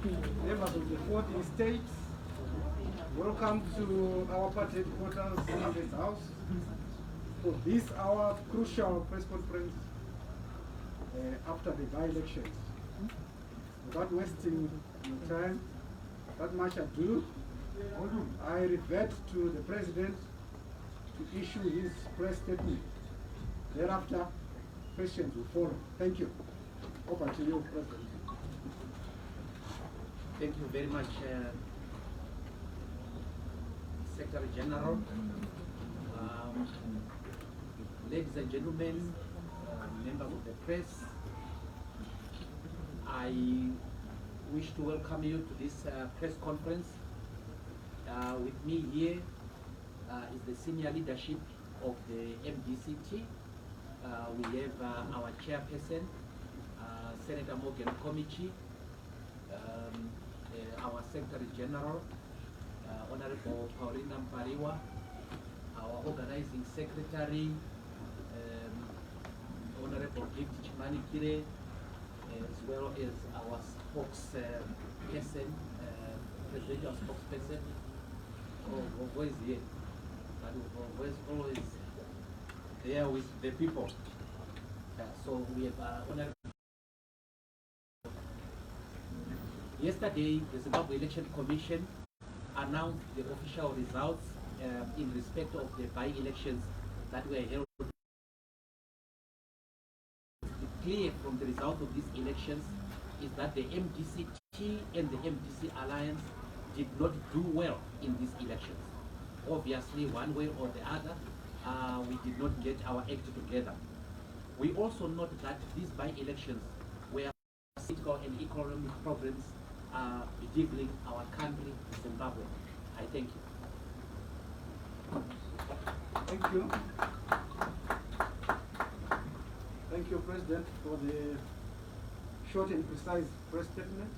Members of the 40 states, welcome to our party headquarters in this house for this our crucial press conference after the by-elections. Without wasting your time, without much ado, I revert to the President to issue his press statement. Thereafter, questions will follow. Thank you. Over to you, President. Thank you very much, Secretary General. Ladies and gentlemen, members of the press, I wish to welcome you to this press conference. With me here is the senior leadership of the MDCT. We have our chairperson, Senator Morgan Komichi, our Secretary General, Honorable Paulina Mpariwa, our Organizing Secretary, Honorable Gift Chimanikire, as well as our spokesperson, presidential spokesperson. Who is here? Who is always there with the people? So we have Honorable. Yesterday, the Zimbabwe Election Commission announced the official results in respect of the by-elections that were held. Clear from the result of these elections is that the MDCT and the MDC alliance did not do well in these elections. Obviously, one way or the other, we did not get our act together. We also note that these by-elections were political and economic problems bedeviling our country, Zimbabwe. I thank you. Thank you. Thank you, President, for the short and precise press statement.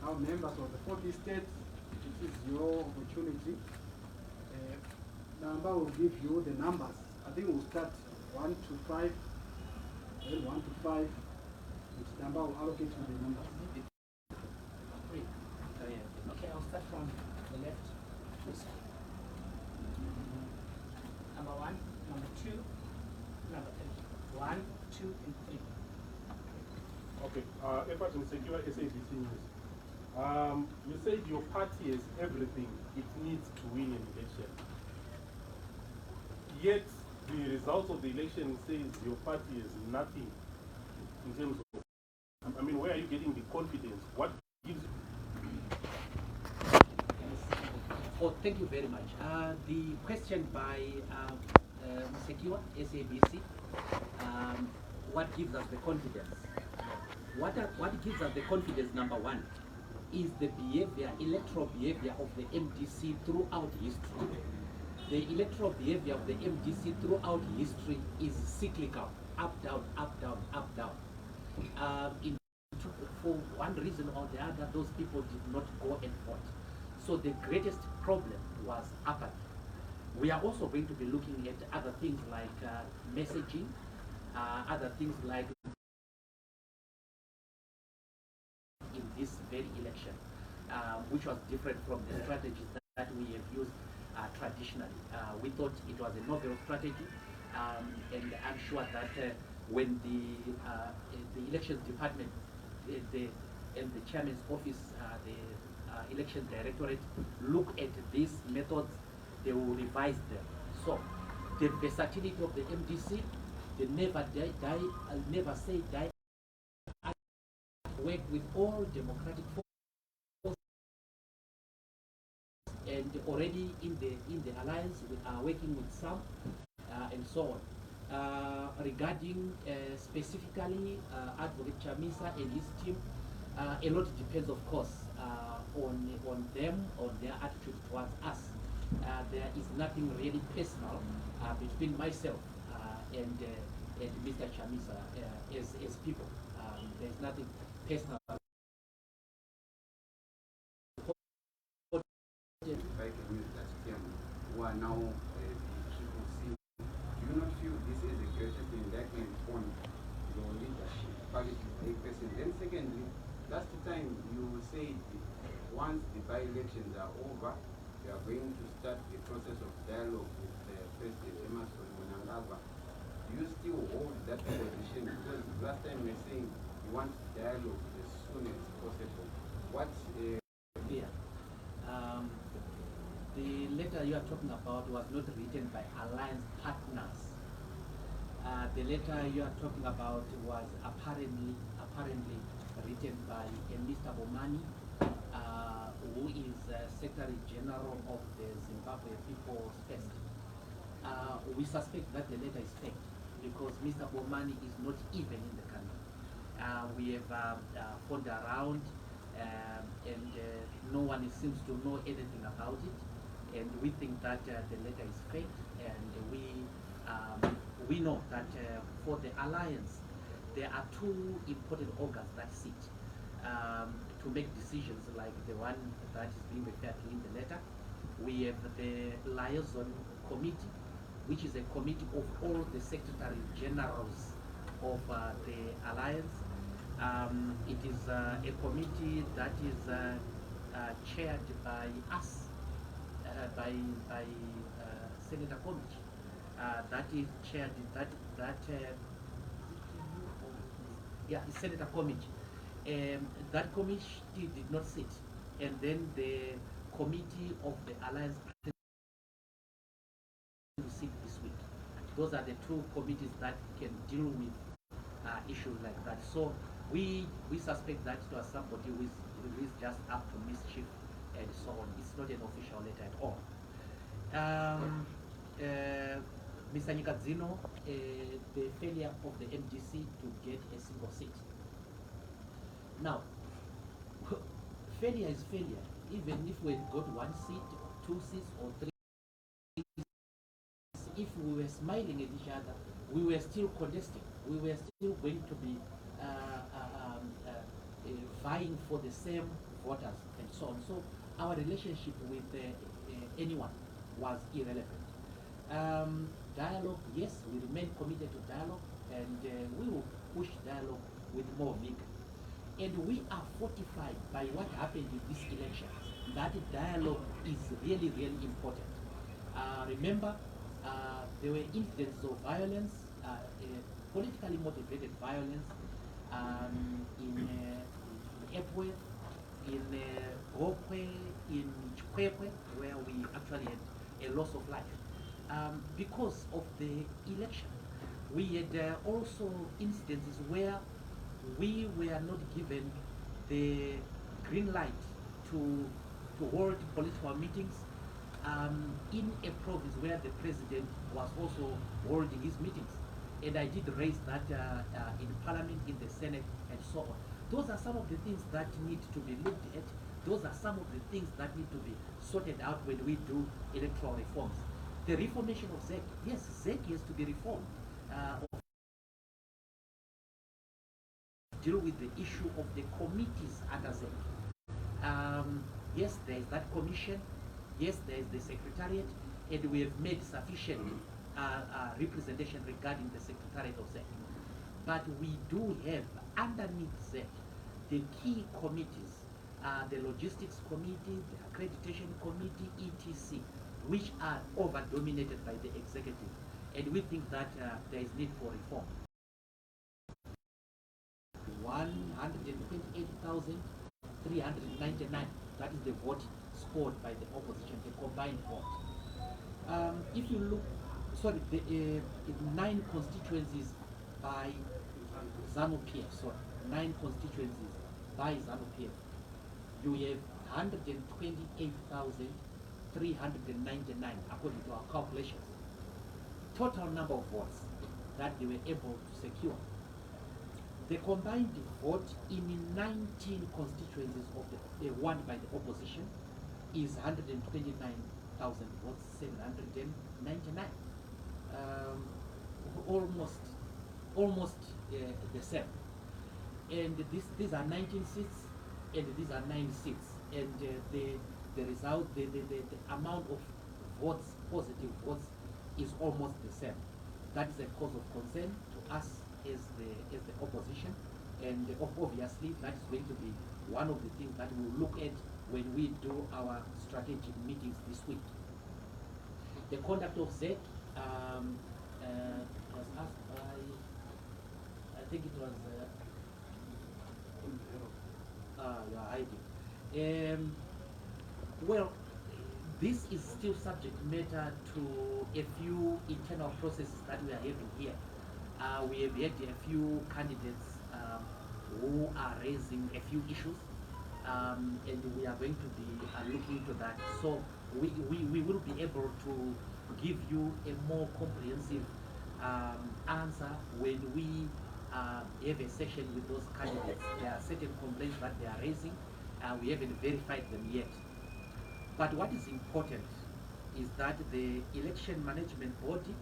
Now, members of the 40 states, it is your opportunity. Number will give you the numbers. I think we'll start 1 to 5, then 1 to 5. Which number will allocate to the numbers? Okay, I'll start from the left. Number 1, number 2, number 3. 1, 2, and 3. Okay, Everton Secure SABC News. You said your party has everything it needs to win an election. Yet, the result of the election says your party has nothing in terms of, I mean, where are you getting the confidence? What gives you? Oh, thank you very much. The question by Secure SABC, what gives us the confidence? What gives us the confidence, number one, is the behavior, electoral behavior of the MDC throughout history. The electoral behavior of the MDC throughout history is cyclical, up, down, up, down, up, down. For one reason or the other, those people did not go and vote. So the greatest problem was apathy. We are also going to be looking at other things like messaging, other things like in this very election, which was different from the strategies that we have used traditionally. We thought it was a novel strategy, and I'm sure that when the elections department and the chairman's office, the election directorate, look at these methods, they will revise them. So the versatility of the MDC, the never say die, work with all democratic forces, and already in the alliance we are working with some and so on. Regarding specifically Advocate Chamisa and his team, a lot depends, of course, on them, on their attitude towards us. There is nothing really personal between myself and Mr. Chamisa as people. There's nothing personal. If I can use that term, who are now the triple C, do you not feel this is a greater indictment on your leadership, quality as a person? Then secondly, last time you said once the by-elections are over, you are going to start the process of dialogue with President Emerson Mnangagwa. Do you still hold that position? Because last time you were saying you want dialogue as soon as possible. What? Yeah. The letter you are talking about was not written by alliance partners. The letter you are talking about was apparently written by Mr. Bomani, who is Secretary General of the Zimbabwe People's First. We suspect that the letter is fake because Mr. Bomani is not even in the country. We have phoned around and no one seems to know anything about it. And we think that the letter is fake, and we know that for the alliance, there are two important organs that sit to make decisions like the one that is being referred to in the letter. We have the liaison committee, which is a committee of all the secretary generals of the alliance. It is a committee that is chaired by us, by Senator Comich. That is chaired yeah, Senator Comich. That committee did not sit, and then the committee of the alliance will sit this week. Those are the two committees that can deal with issues like that. So we suspect that it was somebody who is just up to mischief and so on. It's not an official letter at all. Mr. Nikadzino, the failure of the MDC to get a single seat. Now, failure is failure. Even if we got 1 seat, 2 seats, or 3 seats, if we were smiling at each other, we were still contesting. We were still going to be vying for the same voters and so on. So our relationship with anyone was irrelevant. Dialogue, yes, we remain committed to dialogue, and we will push dialogue with more vigor. And we are fortified by what happened in this election. That dialogue is really, really important. Remember, there were incidents of violence, politically motivated violence in Epworth, in Gokwe, in Chikwekwe, where we actually had a loss of life. Because of the election, we had also instances where we were not given the green light to hold political meetings in a province where the president was also holding his meetings. And I did raise that in Parliament, in the Senate, and so on. Those are some of the things that need to be looked at. Those are some of the things that need to be sorted out when we do electoral reforms. The reformation of ZEC, yes, ZEC has to be reformed. Deal with the issue of the committees under ZEC. Yes, there is that commission. Yes, there is the secretariat, and we have made sufficient representation regarding the secretariat of ZEC. But we do have underneath ZEC the key committees, the logistics committee, the accreditation committee, etc., which are over-dominated by the executive. And we think that there is need for reform. 128,399, that is the vote scored by the opposition, the combined vote. If you look, sorry, the 9 constituencies by ZANU-PF, sorry, 9 constituencies by ZANU-PF, you have 128,399 according to our calculations. Total number of votes that they were able to secure. The combined vote in 19 constituencies of the won by the opposition is 129,000 votes, 799. Almost the same. And these are 19 seats, and these are 9 seats. And the result, the amount of votes, positive votes, is almost the same. That is a cause of concern to us as the opposition. And obviously, that is going to be one of the things that we'll look at when we do our strategic meetings this week. The conduct of ZEC was asked by, I think it was, you're hiding. Well, this is still subject matter to a few internal processes that we are having here. We have had a few candidates who are raising a few issues, and we are going to be looking into that. So we will be able to give you a more comprehensive answer when we have a session with those candidates. There are certain complaints that they are raising. We haven't verified them yet. But what is important is that the election management body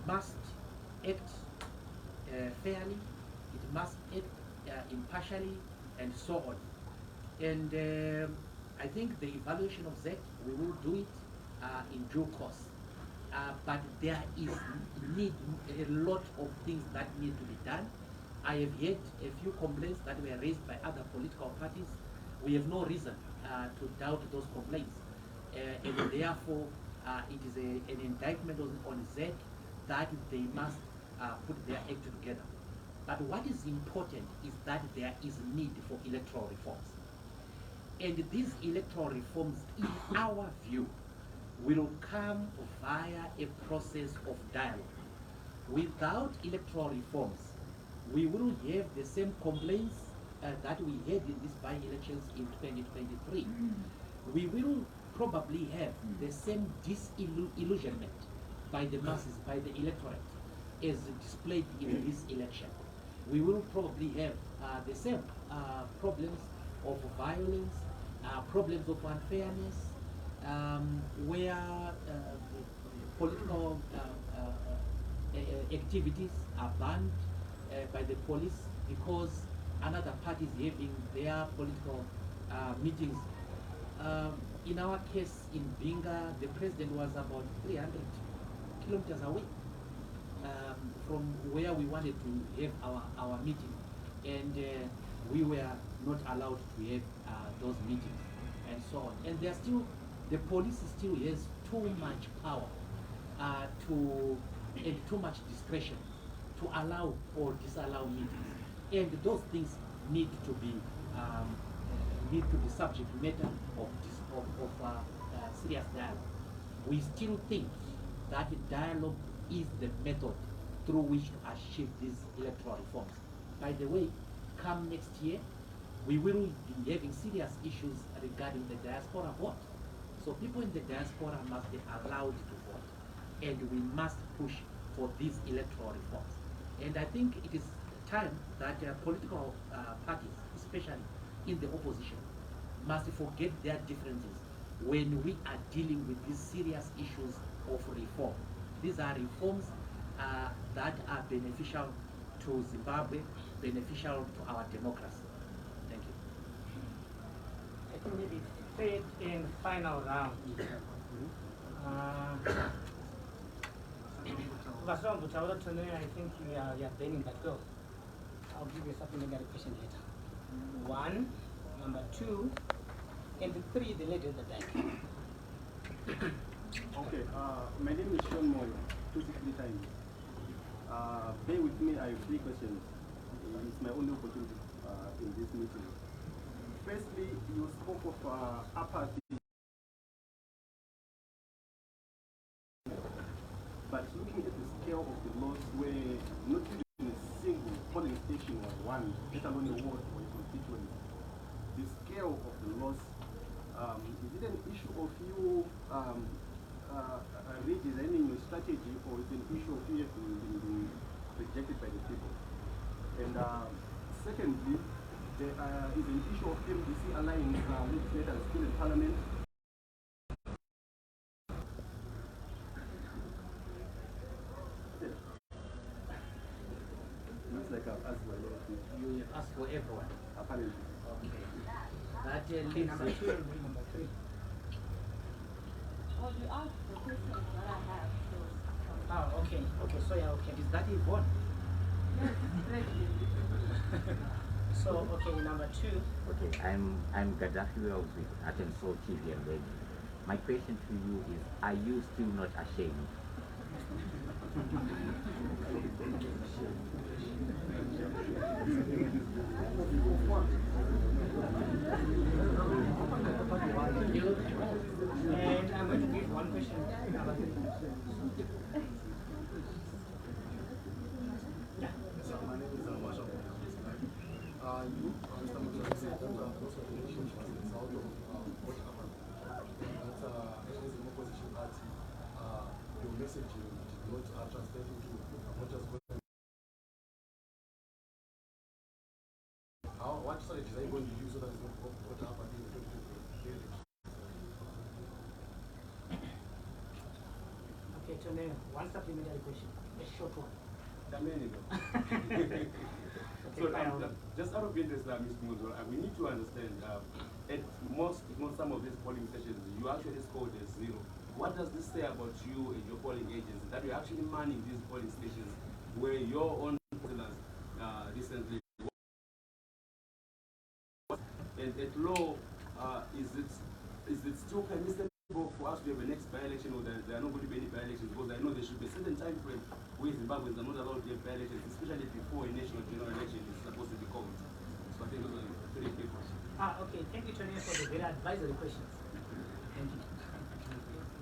must act fairly, it must act impartially, and so on. And I think the evaluation of ZEC, we will do it in due course. But there is a lot of things that need to be done. I have heard a few complaints that were raised by other political parties. We have no reason to doubt those complaints. And therefore, it is an indictment on ZEC that they must put their act together. But what is important is that there is need for electoral reforms. And these electoral reforms, in our view, will come via a process of dialogue. Without electoral reforms, we will have the same complaints that we had in these by-elections in 2023. We will probably have the same disillusionment by the masses, by the electorate, as displayed in this election. We will probably have the same problems of violence, problems of unfairness, where political activities are banned by the police because another party is having their political meetings. In our case in Binga, the president was about 300 kilometers away from where we wanted to have our meeting, and we were not allowed to have those meetings and so on. And the police still has too much power and too much discretion to allow or disallow meetings, and those things need to be subject matter of serious dialogue. We still think that dialogue is the method through which to achieve these electoral reforms. By the way, come next year, we will be having serious issues regarding the diaspora vote. So people in the diaspora must be allowed to vote, and we must push for these electoral reforms. And I think it is time that political parties, especially in the opposition, must forget their differences when we are dealing with these serious issues of reform. These are reforms that are beneficial to Zimbabwe, beneficial to our democracy. Thank you. I think maybe third and final round. I think you are bending that girl. I'll give you something like a question later. 1, number 2, and 3, the lady at the back. Okay, my name is Sean Moyo, 263 times. Bear with me, I have 3 questions. It's my only opportunity in this meeting. Firstly, you spoke of apathy. But looking at the scale of the loss, where not even a single polling station was won, let alone a ward or a constituency, the scale of the loss, is it an issue of you redesigning your strategy, or is it an issue of you being rejected by the people? And secondly, there is an issue of MDC alliance legislators still in parliament. Looks like I've asked for a lot of people. You have asked for everyone. Apparently. Okay. That leaves Number 2 and number 3. Well, you asked the questions that I have, so. Oh, okay. Okay, so yeah, okay. Is that Yvonne? So, okay, number 2. Okay, I'm Gaddafi of the Arkansas TV and Radio. My question to you is, are you still not ashamed? And I'm going to give one question. Number 3. Yeah. So my name is Marshall. You, Mr. Mwonzora, said that most of the elections was a result of what happened. That actually as an opposition party, your messaging did not translate into what was going on. What strategies are you going to use so that it's not what happened in the 2023 election? Okay, Tony, one supplementary question. A short one. So just out of interest, Mr. Mwonzora, we need to understand at most, if not some of these polling stations, you actually scored a 0. What does this say about you and your polling agents? That you're actually manning these polling stations where your own presence recently. And at law, is it still permissible for us to have a next by-election, or there are not going to be any by-elections? Because I know there should be a certain time frame where Zimbabweans are not allowed to have by-elections, especially before a national general election is supposed to be called. So I think those are three big questions. Okay, thank you, Tony, for the very advisory questions. Thank you.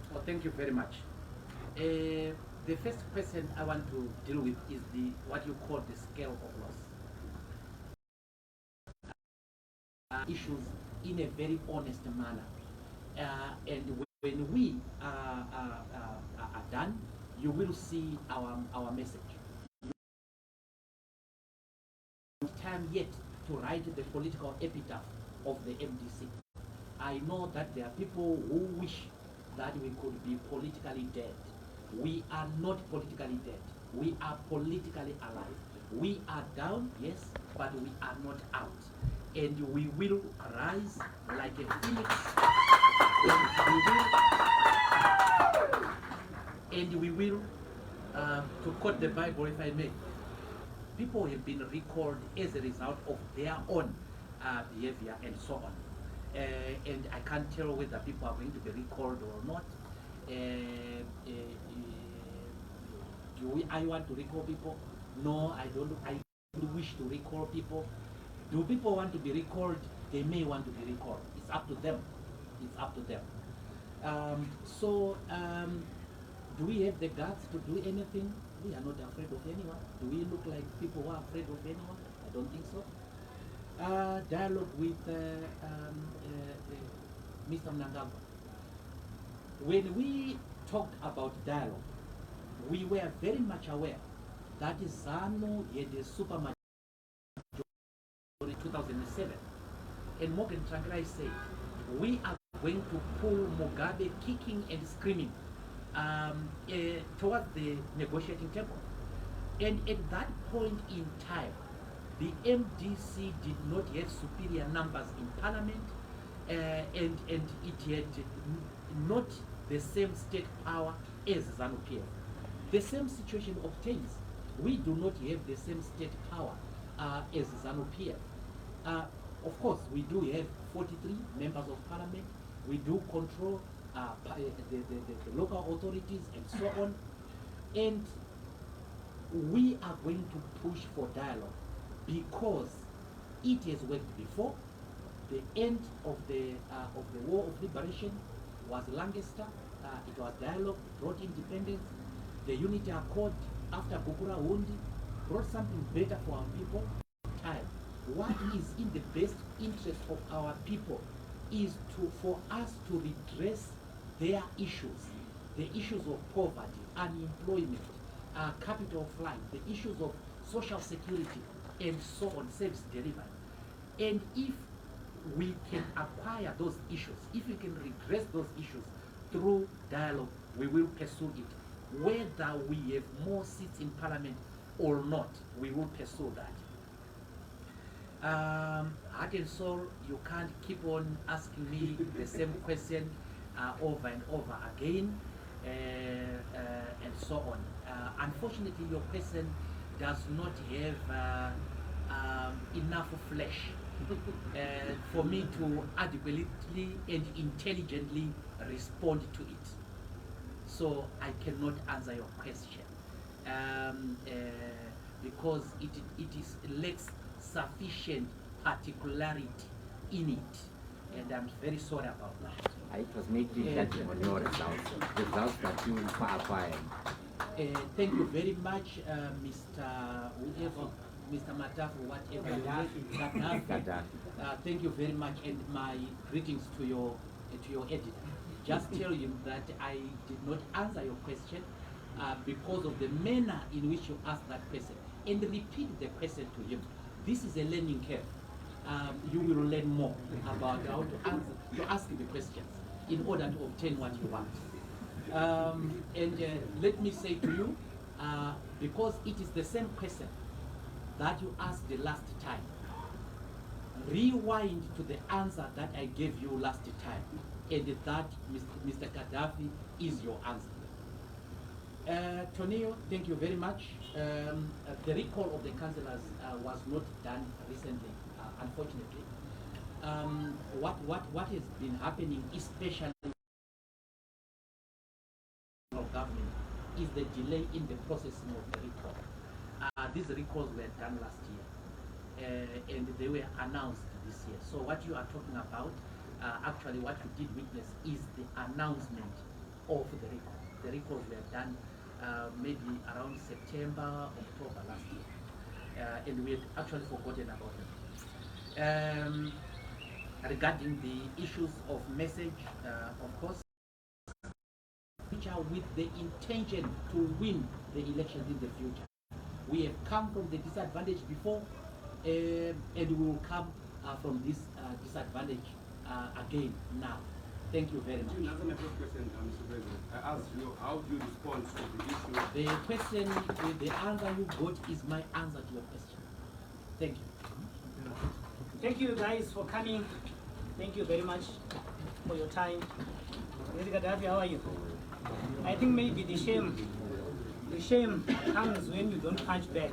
Well, thank you very much. The first question I want to deal with is what you call the scale of loss. Issues in a very honest manner. And when we are done, you will see our message. Time yet to write the political epitaph of the MDC. I know that there are people who wish that we could be politically dead. We are not politically dead. We are politically alive. We are down, yes, but we are not out. And we will rise like a phoenix. And we will, to quote the Bible if I may, people have been recalled as a result of their own behavior and so on. And I can't tell whether people are going to be recalled or not. I want to recall people? No, I don't. I wish to recall people. Do people want to be recalled? They may want to be recalled. It's up to them. It's up to them. Do we have the guts to do anything? We are not afraid of anyone. Do we look like people who are afraid of anyone? I don't think so. Dialogue with Mr. Mnangagwa. When we talked about dialogue, we were very much aware that ZANU had a supermajority in 2007. And Morgan Tsvangirai said, we are going to pull Mugabe kicking and screaming towards the negotiating table. And at that point in time, the MDC did not have superior numbers in parliament, and it had not the same state power as ZANU-PF. The same situation obtains. We do not have the same state power as ZANU-PF. Of course, we do have 43 members of parliament. We do control the local authorities and so on. And we are going to push for dialogue because it has worked before. The end of the War of Liberation was Lancaster. It was dialogue, brought independence. The Unity Accord after Bukura Wundi brought something better for our people. Time. What is in the best interest of our people is for us to redress their issues, the issues of poverty, unemployment, capital flight, the issues of social security, and so on, service delivery. And if we can acquire those issues, if we can redress those issues through dialogue, we will pursue it. Whether we have more seats in parliament or not, we will pursue that. Heart and soul, you can't keep on asking me the same question over and over again, and so on. Unfortunately, your question does not have enough flesh for me to adequately and intelligently respond to it. So I cannot answer your question because it lacks sufficient particularity in it, and I'm very sorry about that. It was made to judge on your results that you acquired. Thank you very much, Mr. Whoever, Mr. Matafu, whatever you Gaddafi. Thank you very much, and my greetings to your editor. Just tell him that I did not answer your question because of the manner in which you asked that question, and repeat the question to him. This is a learning curve. You will learn more about how to ask the questions in order to obtain what you want. Let me say to you, because it is the same question that you asked the last time, rewind to the answer that I gave you last time, and that Mr. Gaddafi is your answer. Tonio, thank you very much. The recall of the councillors was not done recently, unfortunately. What has been happening, especially of government, is the delay in the processing of the recall. These recalls were done last year, and they were announced this year. So what you are talking about, actually what you did witness is the announcement of the recall. The recalls were done maybe around September, October last year, and we had actually forgotten about them. Regarding the issues of message, of course, which are with the intention to win the elections in the future. We have come from the disadvantage before, and we will come from this disadvantage again now. Thank you very much. You answer my first question, Mr. President. I asked you, how do you respond to the issue? The question, the answer you got is my answer to your question. Thank you. Thank you guys for coming. Thank you very much for your time. Mr. Gaddafi, how are you? I think maybe the shame comes when you don't punch back.